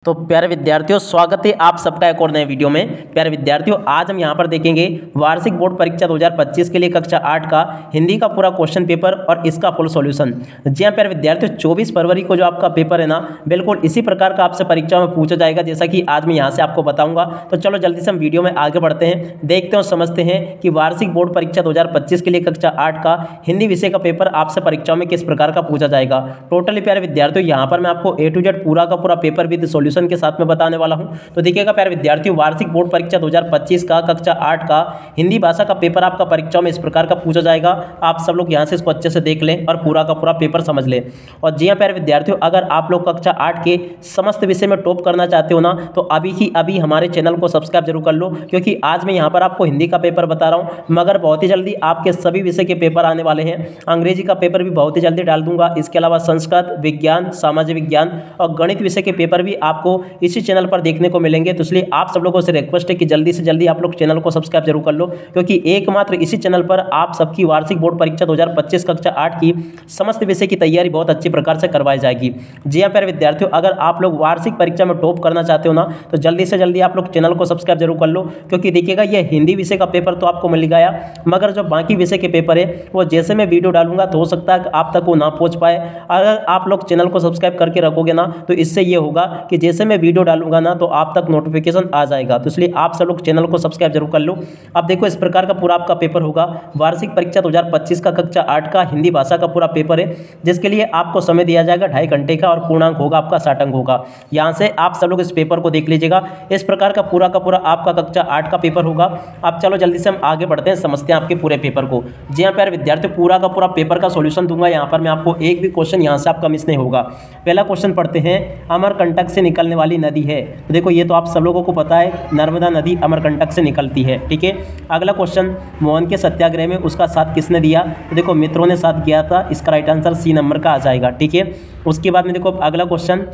तो प्यारे विद्यार्थियों, स्वागत है आप सबका एक और नए वीडियो में। प्यारे विद्यार्थियों, आज हम यहाँ पर देखेंगे वार्षिक बोर्ड परीक्षा 2025 के लिए कक्षा 8 का हिंदी का पूरा क्वेश्चन पेपर और इसका फुल सॉल्यूशन। जी हाँ प्यारे विद्यार्थियों, 24 फरवरी को जो आपका पेपर है ना, बिल्कुल इसी प्रकार का आपसे परीक्षा में पूछा जाएगा जैसा कि आज मैं यहाँ से आपको बताऊँगा। तो चलो जल्दी से हम वीडियो में आगे बढ़ते हैं, देखते हैं और समझते हैं कि वार्षिक बोर्ड परीक्षा 2025 के लिए कक्षा 8 का हिंदी विषय का पेपर आपसे परीक्षाओं में किस प्रकार का पूछा जाएगा। टोटली प्यारे विद्यार्थियों, यहाँ पर मैं आपको A to Z पूरा का पूरा पेपर विद सॉल्यूशन के साथ में बताने वाला हूं। तो देखिएगा प्यारे विद्यार्थियों, वार्षिक बोर्ड परीक्षा 2025 का कक्षा 8 का हिंदी भाषा का पेपर आपका परीक्षाओं में इस प्रकार का पूछा जाएगा। आप सब लोग यहां से इसको अच्छे से देख लें और पूरा का पूरा पेपर समझ लें। और जी हां प्यारे विद्यार्थियों, अगर आप लोग कक्षा 8 के समस्त विषय में टॉप करना चाहते हो ना, तो अभी ही अभी हमारे चैनल को सब्सक्राइब जरूर कर लो, क्योंकि आज मैं यहाँ पर आपको हिंदी का पेपर बता रहा हूँ, मगर बहुत ही जल्दी आपके सभी विषय के पेपर आने वाले हैं। अंग्रेजी का पेपर भी बहुत ही जल्दी डाल दूंगा। इसके अलावा संस्कृत, विज्ञान, सामाजिक विज्ञान और गणित विषय के पेपर भी आपको इसी चैनल पर देखने को मिलेंगे। तो इसलिए आप सब लोगों से रिक्वेस्ट है कि जल्दी से जल्दी आप लोग चैनल को सब्सक्राइब जरूर कर लो, क्योंकि एकमात्र इसी चैनल पर आप सबकी वार्षिक बोर्ड परीक्षा 2025 कक्षा 8 की समस्त विषय की तैयारी बहुत अच्छी प्रकार से करवाई जाएगी। जी हाँ प्यारे विद्यार्थियों, अगर आप लोग वार्षिक परीक्षा में टॉप करना चाहते हो ना, तो जल्दी से जल्दी आप लोग चैनल को सब्सक्राइब जरूर कर लो, क्योंकि देखिएगा ये हिंदी विषय का पेपर तो आपको मिल गया, मगर जो बाकी विषय के पेपर है वो जैसे मैं वीडियो डालूंगा तो हो सकता है आप तक वो ना पहुंच पाए। अगर आप लोग चैनल को सब्सक्राइब करके रखोगे ना, तो इससे ये होगा कि जैसे मैं वीडियो डालूंगा ना, तो आप तक नोटिफिकेशन आ जाएगा। तो इसलिए आप सब लोग चैनल को सब्सक्राइब जरूर कर लो। अब देखो इस प्रकार का पूरा आपका पेपर होगा। वार्षिक परीक्षा 2025 का कक्षा 8 का हिंदी भाषा का पूरा पेपर है, जिसके लिए आपको समय दिया जाएगा 2.5 घंटे का और पूर्णांक होगा आपका 60 अंक होगा। यहाँ से आप सब लोग इस पेपर को देख लीजिएगा। इस प्रकार का पूरा आपका कक्षा 8 का पेपर होगा। अब चलो जल्दी से हम आगे बढ़ते हैं, समझते हैं आपके पूरे पेपर को। जी हाँ प्यारे विद्यार्थियों, पूरा का पूरा पेपर का सॉल्यूशन दूंगा। यहाँ पर मैं आपको एक भी क्वेश्चन यहाँ से आपका मिस नहीं होगा। पहला क्वेश्चन पढ़ते हैं, अमरकंटक से निकलने वाली नदी है। तो देखो ये तो आप सब लोगों को पता है, नर्मदा नदी अमरकंटक से निकलती है। ठीक है, अगला क्वेश्चन, मोहन के सत्याग्रह में उसका साथ किसने दिया। तो देखो मित्रों ने साथ किया था। इसका राइट आंसर सी नंबर का आ जाएगा। ठीक है, उसके बाद में देखो अगला क्वेश्चन,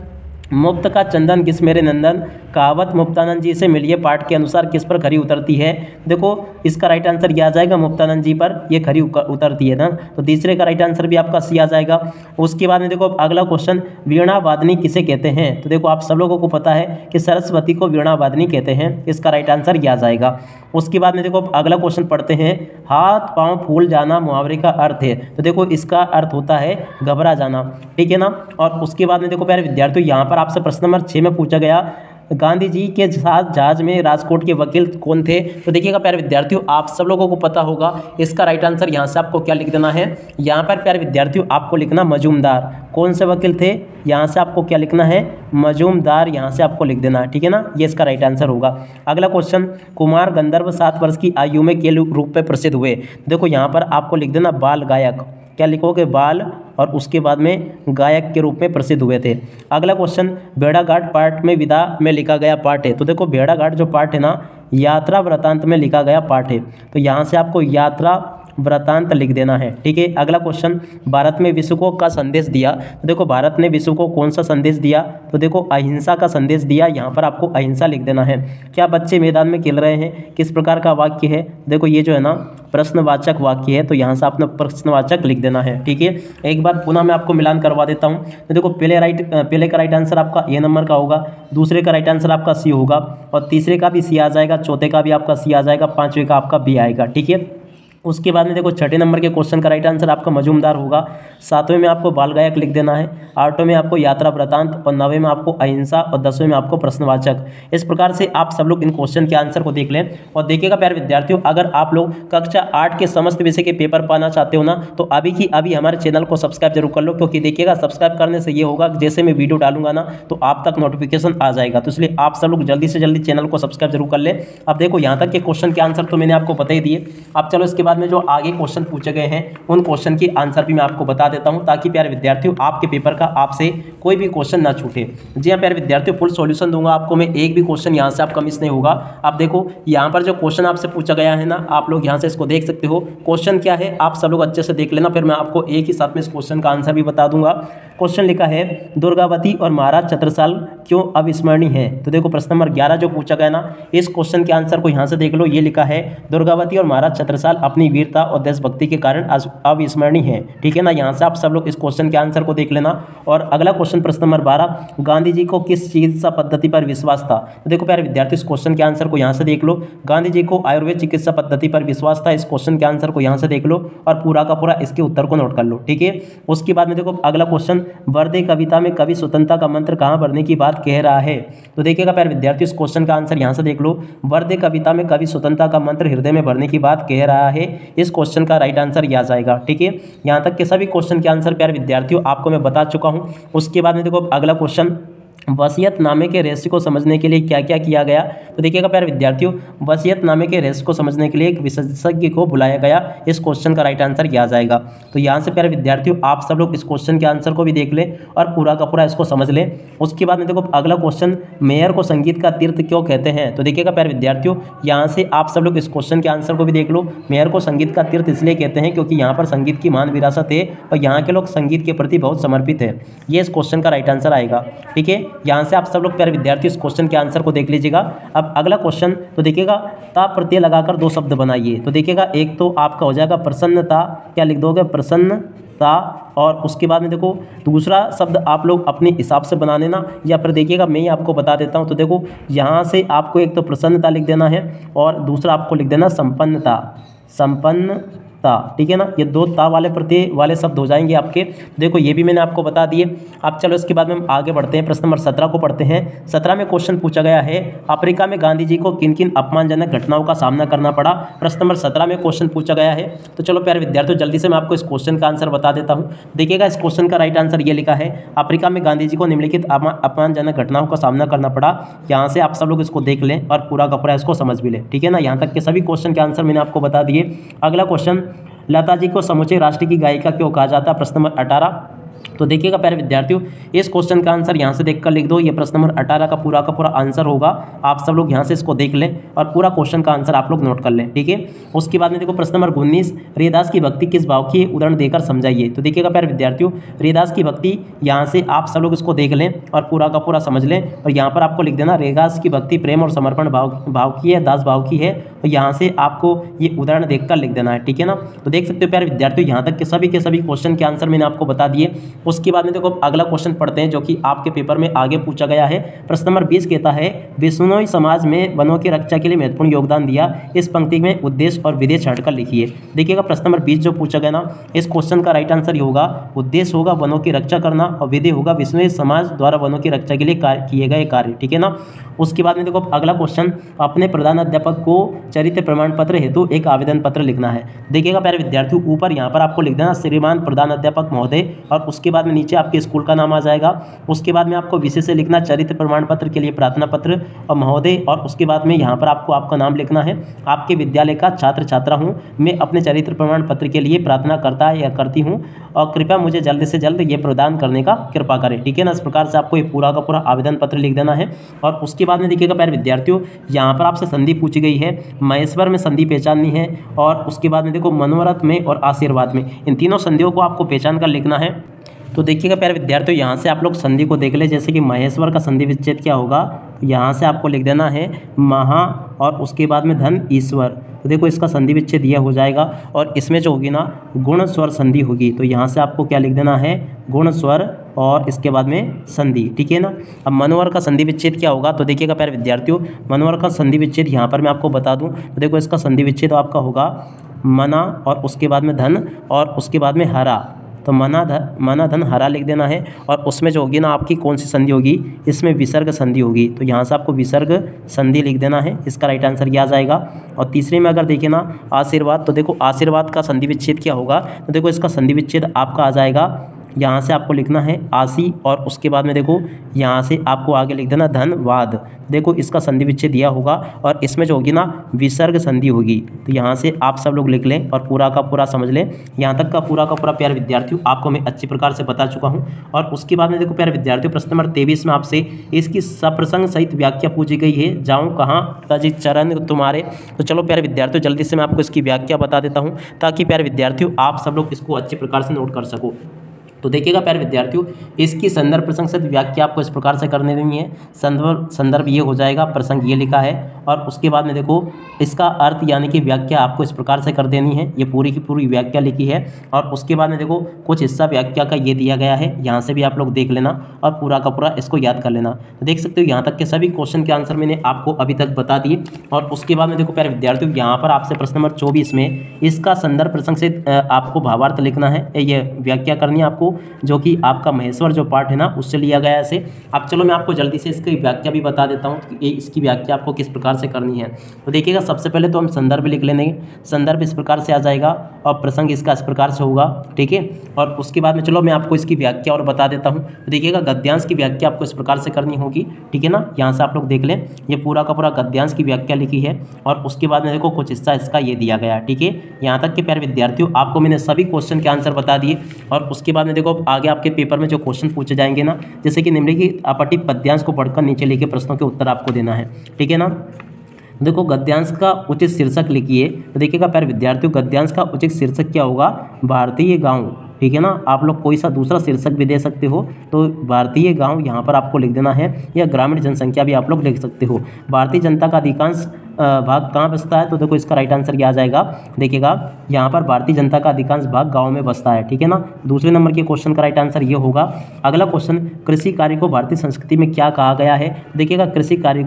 मुफ्त का चंदन किस मेरे नंदन, कहावत मुक्तानंद जी से मिलिए पाठ के अनुसार किस पर खरी उतरती है। देखो इसका राइट आंसर ये आ जाएगा, मुक्तानंद जी पर ये खरी उतरती है ना। तो तीसरे का राइट आंसर भी आपका सी आ जाएगा। उसके बाद में देखो अगला क्वेश्चन, वीणा वादनी किसे कहते हैं। तो देखो आप सब लोगों को पता है कि सरस्वती को वीणा वादनी कहते हैं। इसका राइट आंसर ये आ जाएगा। उसके बाद में देखो अगला क्वेश्चन पढ़ते हैं, हाथ पांव फूल जाना मुहावरे का अर्थ है। तो देखो इसका अर्थ होता है घबरा जाना। ठीक है ना। और उसके बाद में देखो प्यारे विद्यार्थियों, यहाँ पर आपसे प्रश्न नंबर 6 में पूछा गया, गांधी जी के साथ जहाज में राजकोट के वकील कौन थे। तो देखिएगा प्यारे विद्यार्थियों, आप सब लोगों को पता होगा। इसका राइट आंसर यहाँ से आपको क्या लिख देना है, यहाँ पर प्यारे विद्यार्थियों आपको लिखना मजूमदार। कौन से वकील थे, यहाँ से आपको क्या लिखना है, मजूमदार, यहाँ से आपको लिख देना है। ठीक है ना, ये इसका राइट आंसर होगा। अगला क्वेश्चन, कुमार गंधर्व 7 वर्ष की आयु में के रूप में प्रसिद्ध हुए। देखो यहाँ पर आपको लिख देना बाल गायक। क्या लिखोगे, बाल, और उसके बाद में गायक के रूप में प्रसिद्ध हुए थे। अगला क्वेश्चन, भेड़ाघाट पाठ में विदा में लिखा गया पाठ है। तो देखो भेड़ाघाट जो पाठ है ना, यात्रा वृतांत में लिखा गया पाठ है। तो यहाँ से आपको यात्रा वृतांत लिख देना है। ठीक है, अगला क्वेश्चन, भारत में विश्व को का संदेश दिया। तो देखो भारत ने विश्व को कौन सा संदेश दिया। तो देखो अहिंसा का संदेश दिया। यहाँ पर आपको अहिंसा लिख देना है। क्या बच्चे मैदान में खेल रहे हैं, किस प्रकार का वाक्य है। देखो ये जो है ना प्रश्नवाचक वाक्य है, तो यहाँ से आपने प्रश्नवाचक लिख देना है। ठीक है, एक बार पुनः मैं आपको मिलान करवा देता हूँ। तो देखो पहले का राइट आंसर आपका ए नंबर का होगा, दूसरे का राइट आंसर आपका सी होगा, और तीसरे का भी सी आ जाएगा, चौथे का भी आपका सी आ जाएगा, पांचवे का आपका बी आएगा। ठीक है, उसके बाद में देखो छठे नंबर के क्वेश्चन का राइट आंसर आपका मजूमदार होगा, सातवें में आपको बाल गायक लिख देना है, आठवें में आपको यात्रा वृतांत, और 9वें में आपको अहिंसा, और 10वें में आपको प्रश्नवाचक। इस प्रकार से आप सब लोग इन क्वेश्चन के आंसर को देख लें। और देखिएगा प्यारे विद्यार्थियों, अगर आप लोग कक्षा 8 के समस्त विषय के पेपर पाना चाहते हो ना, तो अभी की अभी हमारे चैनल को सब्सक्राइब जरूर कर लो, क्योंकि देखिएगा सब्सक्राइब करने से ये होगा कि जैसे मैं वीडियो डालूंगा ना, तो आप तक नोटिफिकेशन आ जाएगा। तो इसलिए आप सब लोग जल्दी से जल्दी चैनल को सब्सक्राइब जरूर कर ले। अब देखो यहाँ तक के क्वेश्चन के आंसर तो मैंने आपको बता ही दिए। अब चलो इसके बाद में जो आगे क्वेश्चन पूछे गए हैं, उन क्वेश्चन की आंसर भी मैं आपको बता देता हूं, ताकि प्यारे विद्यार्थियों आपके पेपर का आपसे कोई भी क्वेश्चन ना छूटे। जी हां प्यारे विद्यार्थियों, फुल सॉल्यूशन दूंगा आपको मैं, एक भी क्वेश्चन यहां से आपका मिस नहीं होगा। आप देखो यहां पर जो क्वेश्चन आपसे पूछा गया है ना, आप लोग यहां से इसको देख सकते हो। क्वेश्चन क्या है आप सब लोग अच्छे से देख लेना, फिर मैं आपको एक ही साथ में इस क्वेश्चन का आंसर भी बता दूंगा। क्वेश्चन लिखा है दुर्गावती और महाराज छत्रसाल क्यों अविस्मरणीय है। तो देखो प्रश्न नंबर 11 जो पूछा गया ना, इस क्वेश्चन के आंसर को यहाँ से देख लो। ये लिखा है दुर्गावती और महाराज छत्रसाल अपनी वीरता और देशभक्ति के कारण अविस्मरणीय है। ठीक है ना, यहाँ से आप सब लोग इस क्वेश्चन के आंसर को देख लेना। और अगला क्वेश्चन प्रश्न नंबर 12, गांधी जी को किस चिकित्सा पद्धति पर विश्वास था। तो देखो प्यारे विद्यार्थी, इस क्वेश्चन के आंसर को यहाँ से देख लो। गांधी जी को आयुर्वेद चिकित्सा पद्धति पर विश्वास था। इस क्वेश्चन के आंसर को यहाँ से देख लो और पूरा का पूरा इसके उत्तर को नोट कर लो। ठीक है, उसके बाद में देखो अगला क्वेश्चन, वर्दे कविता में कवि स्वतंत्रता का मंत्र कहाँ भरने की बात कह रहा है। तो देखिएगा प्यारे विद्यार्थी, इस क्वेश्चन का आंसर यहाँ से देख लो। वर्दे कविता में कवि स्वतंत्रता का मंत्र हृदय में भरने की बात कह रहा है। इस क्वेश्चन का राइट आंसर यह आ जाएगा। ठीक है, यहाँ तक के सभी क्वेश्चन के आंसर प्यारे विद्यार्थियों आपको मैं बता चुका हूँ। उसके बाद में देखो अगला क्वेश्चन, वसीयतनामे के रहस्य को समझने के लिए क्या क्या किया गया। तो देखिएगा प्यारे विद्यार्थियों, वसीयतनामे के रहस्य को समझने के लिए एक विशेषज्ञ को बुलाया गया। इस क्वेश्चन का राइट आंसर यह आ जाएगा। तो यहाँ से प्यारे विद्यार्थियों आप सब लोग इस क्वेश्चन के आंसर को भी देख लें और पूरा का पूरा इसको समझ लें। उसके बाद में देखो अगला क्वेश्चन, मेयर को संगीत का तीर्थ क्यों कहते हैं। तो देखिएगा प्यारे विद्यार्थियों, यहाँ से आप सब लोग इस क्वेश्चन के आंसर को भी देख लो। मेयर को संगीत का तीर्थ इसलिए कहते हैं क्योंकि यहाँ पर संगीत की महान विरासत है और यहाँ के लोग संगीत के प्रति बहुत समर्पित है। ये इस क्वेश्चन का राइट आंसर आएगा। ठीक है, यहाँ से आप सब लोग प्यारे विद्यार्थी इस क्वेश्चन के आंसर को देख लीजिएगा। अब अगला क्वेश्चन, तो देखिएगा ता प्रत्यय लगाकर दो शब्द बनाइए। तो देखिएगा एक तो आपका हो जाएगा प्रसन्नता, क्या लिख दोगे प्रसन्नता, और उसके बाद में देखो दूसरा शब्द आप लोग अपने हिसाब से बना लेना, या फिर देखिएगा मैं ही आपको बता देता हूँ। तो देखो यहाँ से आपको एक तो प्रसन्नता लिख देना है और दूसरा आपको लिख देना संपन्नता, संपन्नता। ठीक है ना, ये दो ता वाले प्रत्यय वाले शब्द हो जाएंगे आपके। देखो ये भी मैंने आपको बता दिए। अब चलो इसके बाद में हम आगे बढ़ते हैं, प्रश्न नंबर 17 को पढ़ते हैं। 17 में क्वेश्चन पूछा गया है, अफ्रीका में गांधी जी को किन किन अपमानजनक घटनाओं का सामना करना पड़ा। प्रश्न नंबर 17 में क्वेश्चन पूछा गया है। तो चलो प्यारे विद्यार्थियों जल्दी से मैं आपको इस क्वेश्चन का आंसर बता देता हूँ। देखिएगा इस क्वेश्चन का राइट आंसर ये लिखा है, अफ्रीका में गांधी जी को निम्नलिखित अपमानजनक घटनाओं का सामना करना पड़ा। यहाँ से आप सब लोग इसको देख लें और पूरा का पूरा इसको समझ भी लें। ठीक है ना, यहाँ तक के सभी क्वेश्चन के आंसर मैंने आपको बता दिए। अगला क्वेश्चन, लता जी को समूचे राष्ट्र की गायिका क्यों कहा जाता है। प्रश्न नंबर 18। तो देखिएगा प्यारे विद्यार्थियों, इस क्वेश्चन का आंसर यहाँ से देखकर लिख दो। ये प्रश्न नंबर 18 का पूरा आंसर होगा। आप सब लोग यहाँ से इसको देख लें और पूरा क्वेश्चन का आंसर आप लोग नोट कर लें। ठीक है, उसके बाद में देखो प्रश्न नंबर 19, रैदास की भक्ति किस भाव की, उदाहरण देकर समझाइए। तो देखिएगा प्यारे विद्यार्थियों, रैदास की भक्ति, यहाँ से आप सब लोग इसको देख लें और पूरा का पूरा समझ लें। और यहाँ पर आपको लिख देना, रैदास की भक्ति प्रेम और समर्पण भाव की है, दास भाव की है। तो यहाँ से आपको ये उदाहरण देखकर लिख देना है। ठीक है ना, तो देख सकते हो प्यारे विद्यार्थियों, यहाँ तक के सभी क्वेश्चन के आंसर मैंने आपको बता दिए। उसके बाद में देखो अगला क्वेश्चन पढ़ते हैं जो कि आपके पेपर में आगे पूछा गया है। प्रश्न नंबर 20 कहता है, बिश्नोई समाज में वनों की रक्षा के लिए महत्वपूर्ण योगदान दिया। इस पंक्ति में उद्देश्य और विधेय छांटकर लिखिए। देखिएगा प्रश्न नंबर 20 जो पूछा गया ना, इस क्वेश्चन का राइट आंसर ये होगा, उद्देश्य होगा वनों की रक्षा करना और विधेय होगा बिश्नोई समाज द्वारा वनों की रक्षा के लिए किए गए कार्य। ठीक है ना, उसके बाद में देखो अगला क्वेश्चन, अपने प्रधान अध्यापक को चरित्र प्रमाण पत्र हेतु एक आवेदन पत्र लिखना है। देखिएगा प्यारे विद्यार्थियों, ऊपर यहाँ पर आपको लिख देना श्रीमान प्रधान अध्यापक महोदय, और उसके बाद में नीचे आपके स्कूल का नाम आ जाएगा। उसके बाद में आपको विषय से लिखना चरित्र प्रमाण पत्र के लिए प्रार्थना पत्र और महोदय, और उसके बाद में यहाँ पर आपको आपका नाम लिखना है। आपके विद्यालय का छात्र छात्रा हूँ, मैं अपने चरित्र प्रमाण पत्र के लिए प्रार्थना करता या करती हूँ और कृपया मुझे जल्द से जल्द ये प्रदान करने का कृपा करें। ठीक है ना, इस प्रकार से आपको ये पूरा का पूरा आवेदन पत्र लिख देना है। और उसके बाद में देखिएगा प्यारे विद्यार्थियों, यहाँ पर आपसे संधि पूछी गई है, महेश्वर में संधि पहचाननी है, और उसके बाद में देखो मनोरथ में और आशीर्वाद में, इन तीनों संधियों को आपको पहचान कर लिखना है। तो देखिएगा प्यारे विद्यार्थियों, यहाँ से आप लोग संधि को देख ले, जैसे कि महेश्वर का संधि विच्छेद क्या होगा, यहाँ से आपको लिख देना है महा और उसके बाद में धन ईश्वर। तो देखो इसका संधि विच्छेद यह हो जाएगा, और इसमें जो होगी ना गुण स्वर संधि होगी। तो यहाँ से आपको क्या लिख देना है, गुण स्वर और इसके बाद में संधि। ठीक है ना, अब मनोहर का संधि विच्छेद क्या होगा। तो देखिएगा प्यारे विद्यार्थियों, मनोहर का संधि विच्छेद यहाँ पर मैं आपको बता दूँ। तो देखो इसका संधि विच्छेद आपका होगा मना और उसके बाद में धन और उसके बाद में हरा। तो मना धन हरा लिख देना है, और उसमें जो होगी ना आपकी कौन सी संधि होगी, इसमें विसर्ग संधि होगी। तो यहाँ से आपको विसर्ग संधि लिख देना है, इसका राइट आंसर यह आ जाएगा। और तीसरे में अगर देखिए ना आशीर्वाद, तो देखो आशीर्वाद का संधि विच्छेद क्या होगा। तो देखो इसका संधि विच्छेद आपका आ जाएगा, यहाँ से आपको लिखना है आशी, और उसके बाद में देखो यहाँ से आपको आगे लिख देना धनवाद। देखो इसका संधि विच्छेद दिया होगा, और इसमें जो होगी ना विसर्ग संधि होगी। तो यहाँ से आप सब लोग लिख लें और पूरा का पूरा समझ लें। यहाँ तक का पूरा प्यारे विद्यार्थियों आपको मैं अच्छी प्रकार से बता चुका हूँ। और उसके बाद में देखो प्यारे विद्यार्थियों, प्रश्न नंबर 23 में आपसे इसकी सप्रसंग सहित व्याख्या पूछी गई है, जाऊँ कहाँ ताजी चरण तुम्हारे। तो चलो प्यारे विद्यार्थियों जल्दी से मैं आपको इसकी व्याख्या बता देता हूँ, ताकि प्यारे विद्यार्थियों आप सब लोग इसको अच्छी प्रकार से नोट कर सको। तो देखिएगा प्यारे विद्यार्थियों, इसकी संदर्भ प्रसंग से व्याख्या आपको इस प्रकार से करने देनी है। संदर्भ ये हो जाएगा, प्रसंग ये लिखा है, और उसके बाद में देखो इसका अर्थ यानी कि व्याख्या आपको इस प्रकार से कर देनी है। ये पूरी की पूरी व्याख्या लिखी है, और उसके बाद में देखो कुछ हिस्सा व्याख्या का ये दिया गया है, यहाँ से भी आप लोग देख लेना और पूरा का पूरा इसको याद कर लेना। तो देख सकते हो यहाँ तक के सभी क्वेश्चन के आंसर मैंने आपको अभी तक बता दिए। और उसके बाद में देखो प्यारे विद्यार्थियों, यहाँ पर आपसे प्रश्न नंबर 24 में इसका संदर्भ प्रसंग से आपको भावार्थ लिखना है, ये व्याख्या करनी है आपको, जो कि आपका महेश्वर जो पाठ है ना उससे लिया गया है ऐसे। अब चलो मैं आपको जल्दी से इसकी व्याख्या भी बता देता हूँ कि इसकी व्याख्या आपको किस प्रकार से करनी है। तो देखिएगा सबसे पहले तो हम संदर्भ लिख लेंगे। संदर्भ इस प्रकार से आ जाएगा और प्रसंग इसका इस प्रकार से होगा, ठीक है। और उसके बाद में चलो मैं आपको इसकी व्याख्या और बता देता हूँ। तो देखिएगा गद्यांश की व्याख्या आपको इस प्रकार से करनी होगी, ठीक है ना। यहाँ से आप लोग देख लें, ये पूरा का पूरा गद्यांश की व्याख्या लिखी है, और उसके बाद में देखो कुछ हिस्सा इसका ये दिया गया है, ठीक है। यहाँ तक के प्यारे विद्यार्थियों आपको मैंने सभी क्वेश्चन के आंसर बता दिए। और उसके बाद में देखो आगे आपके पेपर में जो क्वेश्चन पूछे जाएंगे ना, जैसे कि निम्नलिखित अपठित पद्यांश को पढ़कर नीचे लिखे प्रश्नों के उत्तर आपको देना है, ठीक है ना। देखो गद्यांश का उचित शीर्षक लिखिए। तो देखिएगा प्यारे विद्यार्थियों, गद्यांश का उचित शीर्षक क्या होगा? भारतीय गाँव, ठीक है ना। आप लोग कोई सा दूसरा शीर्षक भी दे सकते हो, तो भारतीय गांव यहाँ पर आपको लिख देना है, या ग्रामीण जनसंख्या भी आप लोग लिख सकते हो। भारतीय जनता का अधिकांश भाग कहाँ बसता है? तो देखो इसका राइट आंसर क्या आ जाएगा, देखिएगा यहाँ पर भारतीय जनता का अधिकांश भाग गाँव में बसता है, ठीक है ना। दूसरे नंबर के क्वेश्चन का राइट आंसर ये होगा। अगला क्वेश्चन, कृषि कार्य को भारतीय संस्कृति में क्या कहा गया है? देखिएगा कृषि कार्य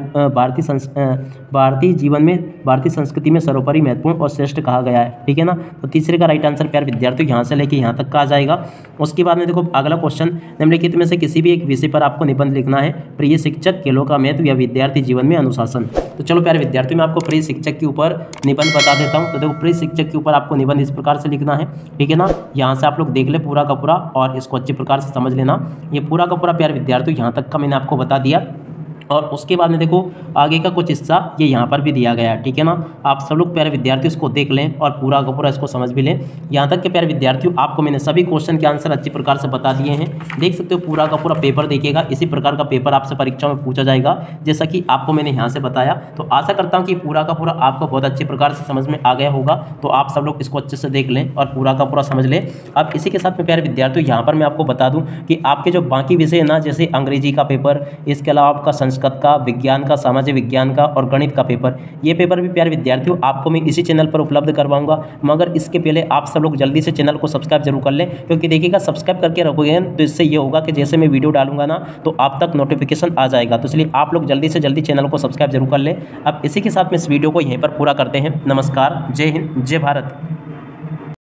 भारतीय जीवन में, भारतीय संस्कृति में सर्वोपरि महत्वपूर्ण और श्रेष्ठ कहा गया है, ठीक है ना। तो तीसरे का राइट आंसर प्यारे विद्यार्थियों यहाँ से लेके यहाँ तक का आ जाएगा। उसके बाद में देखो अगला क्वेश्चन, निम्नलिखित में से किसी भी एक विषय पर आपको निबंध लिखना है। प्रिय शिक्षक, खेलों का महत्व या विद्यार्थी जीवन में अनुशासन। तो चलो प्यारे विद्यार्थियों, मैं आपको प्रिय शिक्षक के ऊपर निबंध बता देता हूँ। तो देखो प्रिय शिक्षक के ऊपर आपको निबंध इस प्रकार से लिखना है, ठीक है ना। यहाँ से आप लोग देख ले पूरा का पूरा और इसको अच्छे प्रकार से समझ लेना। ये पूरा का पूरा प्यारे विद्यार्थियों यहाँ तक का मैंने आपको बता दिया। और उसके बाद में देखो आगे का कुछ हिस्सा ये यहाँ पर भी दिया गया है, ठीक है ना। आप सब लोग प्यारे विद्यार्थी इसको देख लें और पूरा का पूरा इसको समझ भी लें। यहाँ तक के प्यारे विद्यार्थियों आपको मैंने सभी क्वेश्चन के आंसर अच्छी प्रकार से बता दिए हैं। देख सकते हो पूरा का पूरा पेपर देखिएगा, इसी प्रकार का पेपर आपसे परीक्षा में पूछा जाएगा, जैसा कि आपको मैंने यहाँ से बताया। तो आशा करता हूँ कि पूरा का पूरा आपको बहुत अच्छे प्रकार से समझ में आ गया होगा। तो आप सब लोग इसको अच्छे से देख लें और पूरा का पूरा समझ लें। अब इसी के साथ में प्यारे विद्यार्थियों यहाँ पर मैं आपको बता दूँ कि आपके जो बाकी विषय है ना, जैसे अंग्रेजी का पेपर, इसके अलावा आपका संस्कृत का, विज्ञान का, सामाजिक विज्ञान का और गणित का पेपर, ये पेपर भी प्यारे विद्यार्थियों आपको मैं इसी चैनल पर उपलब्ध करवाऊंगा। मगर इसके पहले आप सब लोग जल्दी से चैनल को सब्सक्राइब जरूर कर लें, क्योंकि देखिएगा सब्सक्राइब करके रखोगे तो इससे ये होगा कि जैसे मैं वीडियो डालूंगा ना तो आप तक नोटिफिकेशन आ जाएगा। तो इसलिए आप लोग जल्दी से जल्दी चैनल को सब्सक्राइब जरूर कर लें। अब इसी के साथ में इस वीडियो को यहीं पर पूरा करते हैं। नमस्कार, जय हिंद, जय भारत।